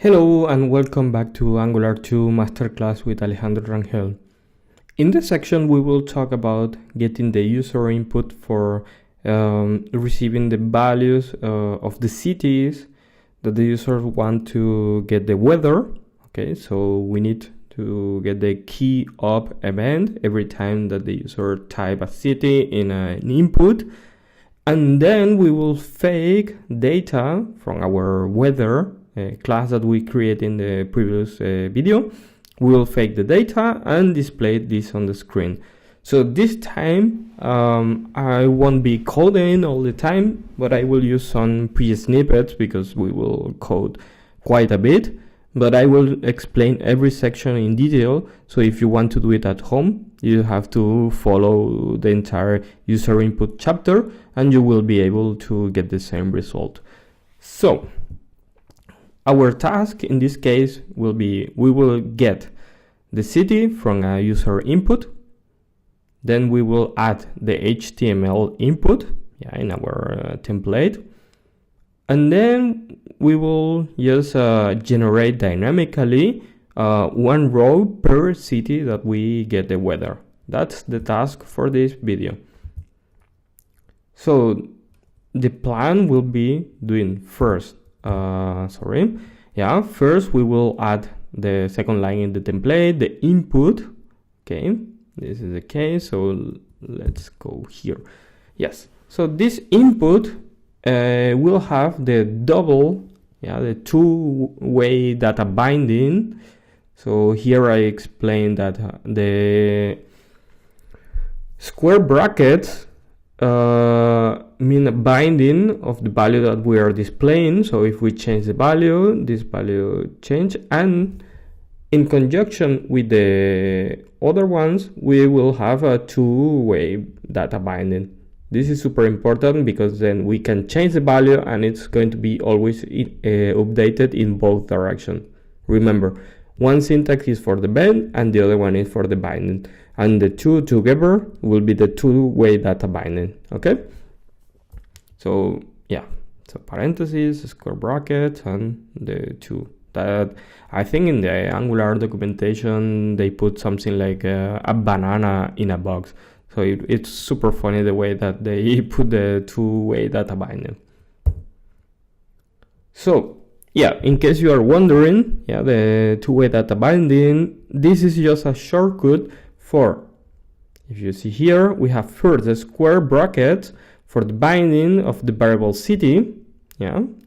Hello and welcome back to Angular 2 Masterclass with Alejandro Rangel. In this section we will talk about getting the user input for receiving the values of the cities that the users want to get the weather. Okay, so we need to get the key up event every time that the user type a city in an input, and then we will fake data from our weather class that we created in the previous video. We will fake the data and display this on the screen. So this time I won't be coding all the time, but I will use some pre-snippets because we will code quite a bit, but I will explain every section in detail. So if you want to do it at home, you have to follow the entire user input chapter and you will be able to get the same result. So our task in this case will be, we will get the city from a user input, then we will add the HTML input in our template, and then we will just generate dynamically one row per city that we get the weather. That's the task for this video. So the plan will be doing first, first we will add the second line in the template, the input. Okay, this is the case, so let's go here. Yes, so this input will have the double, the two-way data binding. So here I explained that the square brackets mean a binding of the value that we are displaying. So if we change the value, this value change, and in conjunction with the other ones, we will have a two-way data binding. This is super important because then we can change the value and it's going to be always updated in both directions. Remember, one syntax is for the bend and the other one is for the binding, and the two together will be the two-way data binding. Okay, so so parentheses, square bracket, and the two. That I think in the Angular documentation they put something like a banana in a box. So it's super funny the way that they put the two-way data binding. So in case you are wondering, the two-way data binding, this is just a shortcut for, if you see here, we have first the square bracket for the binding of the variable city.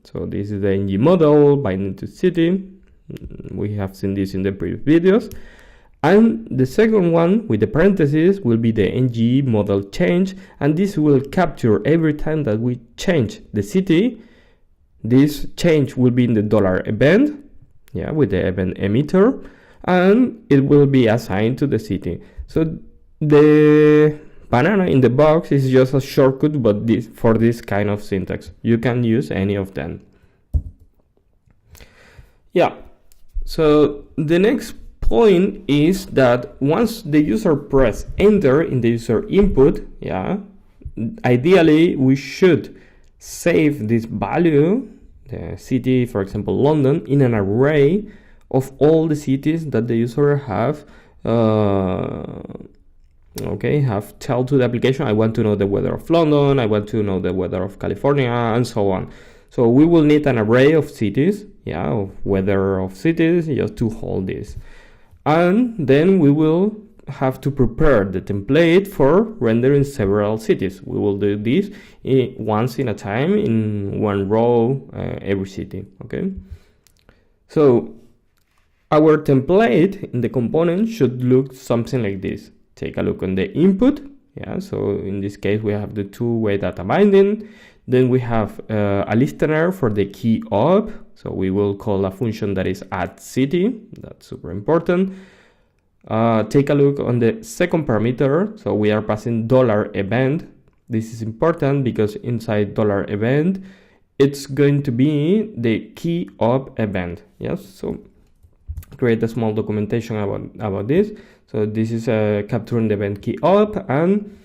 So this is the ng model binding to city. We have seen this in the previous videos. And the second one with the parentheses will be the ng model change, and this will capture every time that we change the city. This change will be in the $event, with the event emitter, and it will be assigned to the city. So the banana in the box is just a shortcut, but for this kind of syntax. You can use any of them. So the next point is that once the user press enter in the user input, ideally we should save this value, the city, for example London, in an array of all the cities that the user have tell to the application, I want to know the weather of London, I want to know the weather of California, and so on. So we will need an array of cities, of weather of cities, just to hold this. And then we will have to prepare the template for rendering several cities. We will do this once in a time in one row, every city. Okay. So our template in the component should look something like this. Take a look on the input. So in this case we have the two-way data binding. Then we have a listener for the key up. So we will call a function that is add city. That's super important. Take a look on the second parameter. So we are passing $event. This is important because inside $event, it's going to be the key up event. So create a small documentation about this. So this is capturing the event key up, and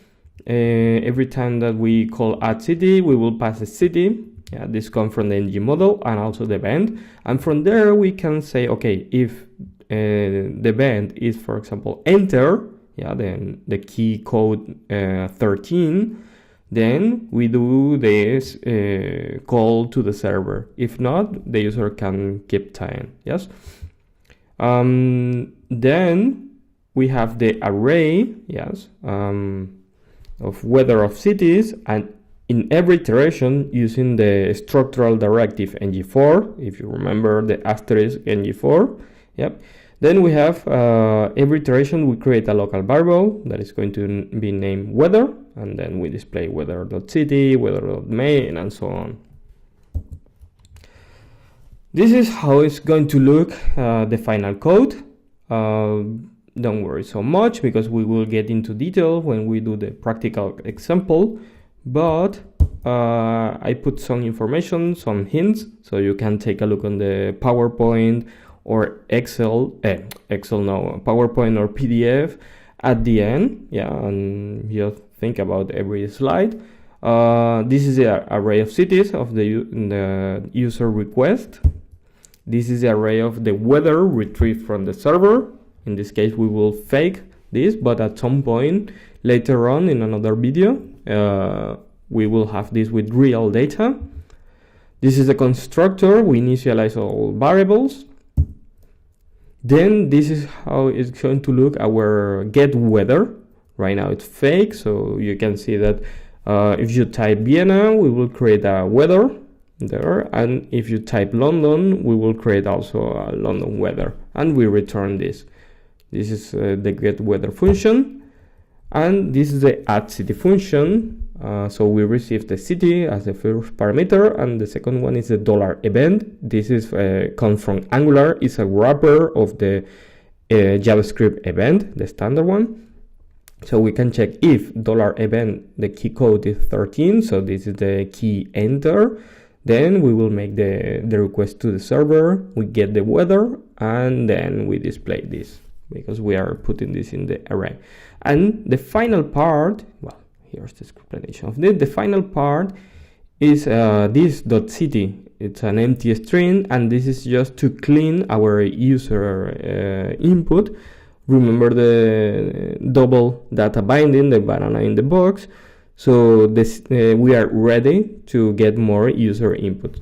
every time that we call add city, we will pass a city. Yeah, this comes from the ng model and also the event. And from there we can say, okay, if the event is, for example, enter, yeah, then the key code 13, then we do this call to the server. If not, the user can keep typing. Yes. Then we have the array, yes, of weather of cities, and in every iteration using the structural directive ng4, if you remember the asterisk ng4, yep. Then we have every iteration we create a local variable that is going to be named weather, and then we display weather.city, weather.main, and so on. This is how it's going to look, the final code. Don't worry so much because we will get into detail when we do the practical example, but I put some information, some hints, so you can take a look on the PowerPoint or PowerPoint or PDF at the end, yeah, and just think about every slide. This is the array of cities of the user request. This is the array of the weather retrieved from the server. In this case, we will fake this, but at some point later on in another video, we will have this with real data. This is the constructor. We initialize all variables. Then this is how it's going to look our get weather. Right now it's fake, so you can see that if you type Vienna, we will create a weather there, and if you type London, we will create also a London weather, and we return this. This is the get weather function, and this is the add city function. So we receive the city as the first parameter, and the second one is the $event. This is comes from Angular. It's a wrapper of the JavaScript event, the standard one. So we can check if $event, the key code is 13, so this is the key enter. Then we will make the request to the server, we get the weather, and then we display this because we are putting this in the array. And the final part, well, here's the explanation of this. The final part is this .city. It's an empty string, and this is just to clean our user input. Remember the double data binding, the banana in the box. So this we are ready to get more user input.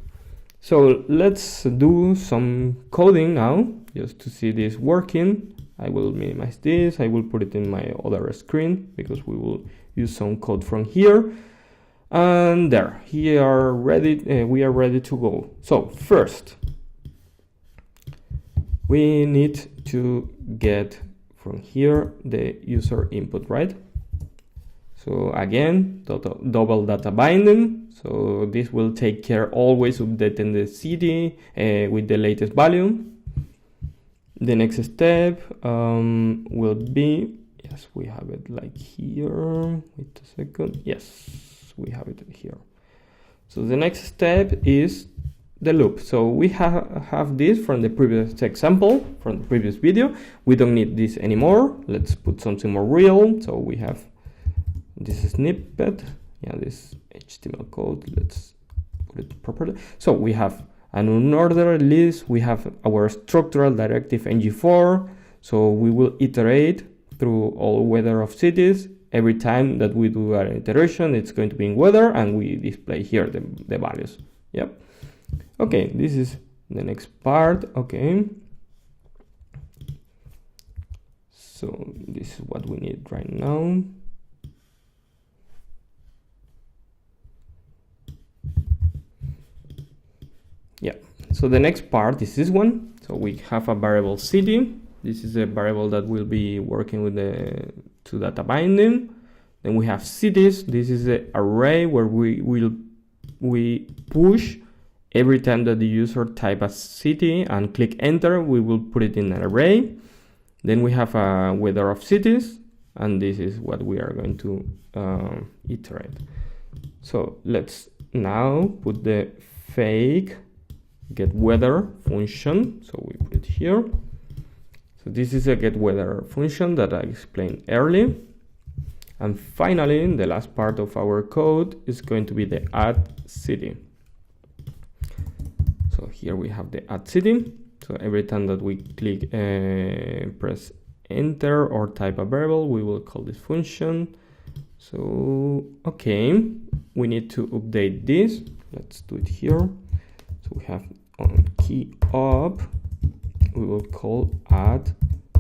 So let's do some coding now, just to see this working. I will minimize this. I will put it in my other screen because we will use some code from here. And there, we are ready to go. So first, we need to get from here the user input, right? So again, double data binding. So this will take care always of updating the city with the latest value. The next step will be, yes, we have it like here. Wait a second. Yes, we have it here. So the next step is the loop. So we have this from the previous example, from the previous video. We don't need this anymore. Let's put something more real. So we have this snippet. Yeah, this HTML code. Let's put it properly. So we have an unordered list. We have our structural directive ng4. So we will iterate through all weather of cities. Every time that we do an iteration, it's going to be in weather, and we display here the values. Yep. Okay, this is the next part. Okay. So this is what we need right now. Yeah, so the next part is this one. So we have a variable city. This is a variable that will be working with the to data binding. Then we have cities. This is the array where we push every time that the user type a city and click enter, we will put it in an array. Then we have a weather of cities, and this is what we are going to iterate. So let's now put the fake get weather function. So we put it here. So this is a get weather function that I explained earlier. And finally, the last part of our code is going to be the add city. So here we have the add city. So every time that we click, press enter or type a variable, we will call this function. So, okay, we need to update this. Let's do it here. So we have on key up, we will call add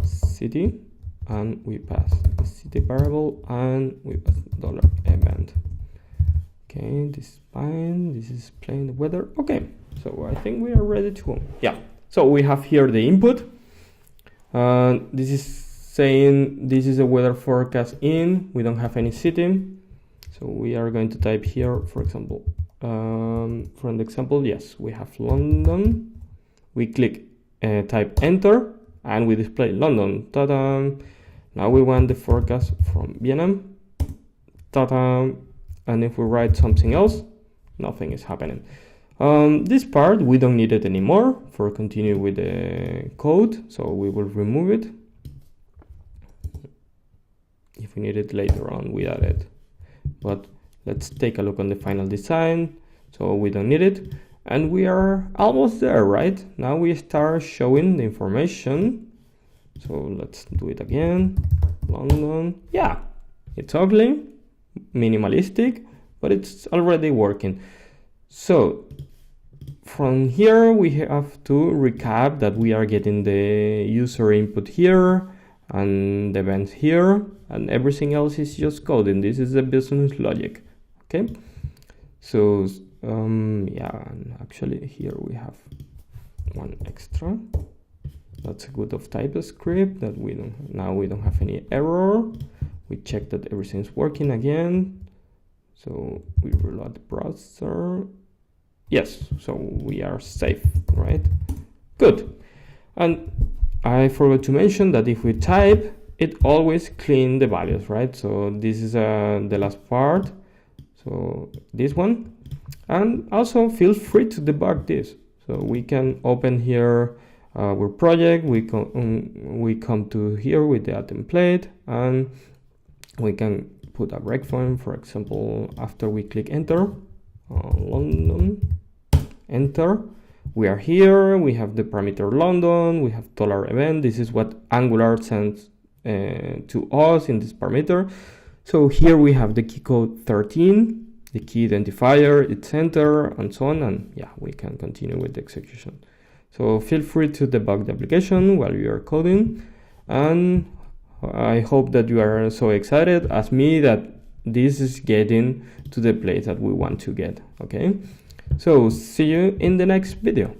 city, and we pass the city variable, and we pass $event. Okay, this is fine. This is playing the weather. Okay, so I think we are ready to go. Yeah, so we have here the input. This is saying this is a weather forecast in. We don't have any city. So we are going to type here, for example, from the example, yes, we have London. We click, type enter, and we display London. Ta-da! Now we want the forecast from Vietnam. Ta-da! And if we write something else, nothing is happening. This part, we don't need it anymore for continue with the code, so we will remove it. If we need it later on, we add it. But let's take a look on the final design. So we don't need it. And we are almost there, right? Now we start showing the information. So let's do it again. London. Yeah, it's ugly, minimalistic, but it's already working. So from here, we have to recap that we are getting the user input here and the events here, and everything else is just coding. This is the business logic. Okay, so yeah, and actually here we have one extra. That's a good of TypeScript that we don't, now we don't have any error. We check that everything's working again. So we reload the browser. Yes, so we are safe, right? Good. And I forgot to mention that if we type, it always cleans the values, right? So this is the last part. So this one. And also feel free to debug this. So we can open here our project. We come to here with the template, and we can put a breakpoint, for example, after we click enter, London, enter. We are here, we have the parameter London, we have $event. This is what Angular sends to us in this parameter. So here we have the key code 13, the key identifier, its enter, and so on. And yeah, we can continue with the execution. So feel free to debug the application while you are coding. And I hope that you are so excited as me that this is getting to the place that we want to get. Okay, so see you in the next video.